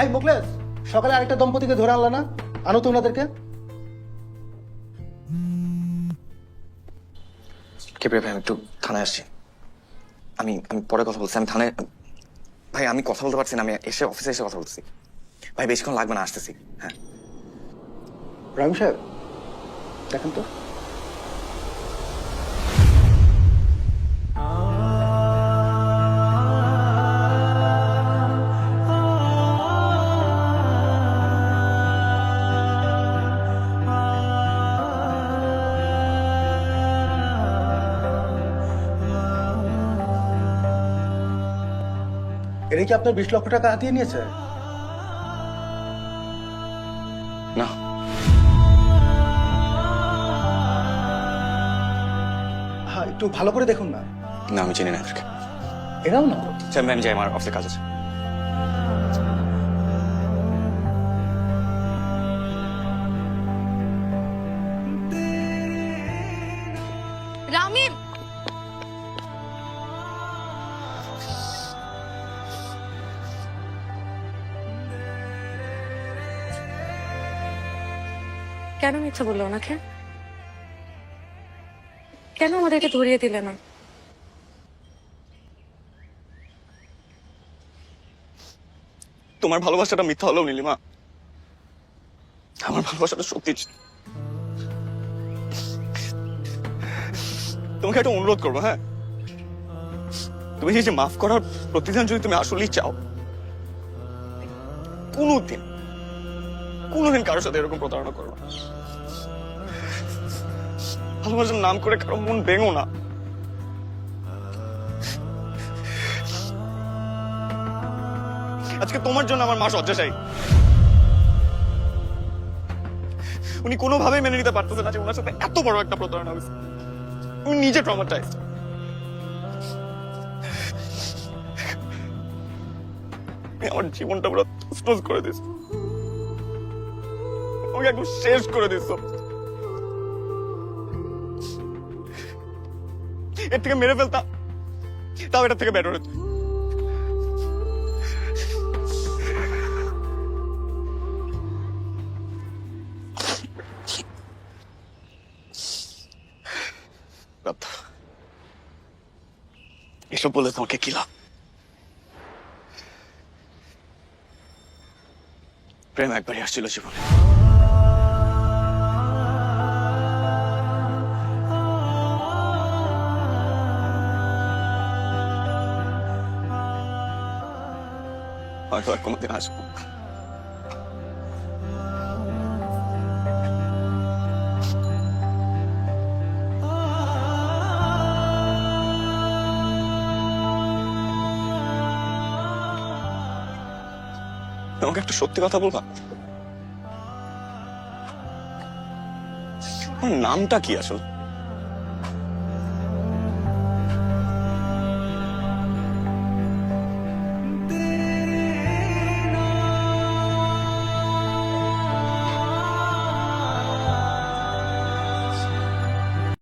I: এই মুখলেস, সকালে আরেকটা দম্পতিকে ধরে আনলা না? আনো তো ওনাদেরকে।
B: কিবরিয়া ভাই, আমি একটু থানায় আসছি। আমি পরে কথা বলছি। আমি থানায়, ভাই আমি কথা বলতে পারছি না, আমি অফিসে এসে কথা বলছি। ভাই বেশিক্ষণ লাগবে না, আসতেছি। হ্যাঁ
I: রামিম সাহেব, দেখেন তো। এরা কি আপনার 20 লক্ষ টাকা হাতিয়ে নিয়েছে?
B: না।
I: হ্যাঁ একটু ভালো করে দেখুন না।
B: না আমি চিনি না এদেরকে।
I: এরাও না?
B: আচ্ছা আমি যাই, আমার অফিসে কাজ আছে।
A: রামিম, কেন মিথ্যা বললো ওনাকে? কেন আমাদেরকে ধরিয়ে দিলে না?
B: তোমার ভালোবাসাটা মিথ্যা হলেও নীলিমা, আমার ভালোবাসাটা সত্যি ছিল। তোমাকে একটা অনুরোধ করবো, হ্যাঁ, তুমি এই যে মাফ করার প্রতিদান যদি তুমি আসলেই চাও, কোনোদিন কারোর সাথে এরকম প্রতারণা করো না। ভালোবাসার নাম করে কারো মন ভেঙো না। আজকে তোমার জন্য আমার মা শয্যাশায়ী। উনি কোনোভাবেই মেনে নিতে পারতেছে না যে ওনার সাথে এত বড় একটা প্রতারণা হয়েছে। উনি নিজে ট্রমাটাইজড। আমার জীবনটা পুরো তছনছ করে দিস, আমাকে একদম শেষ করে দিস। এর থেকে মেরে ফেলতাম, তাও এটার থেকে বেটার হতো। এসব বলে তোমাকে কি লাভ? প্রেম একবারই আসছিল জীবনে, হয়তো আর কোনোদিন আসবো। আমাকে একটা সত্যি কথা বলবা, আমার নামটা কি আসলে?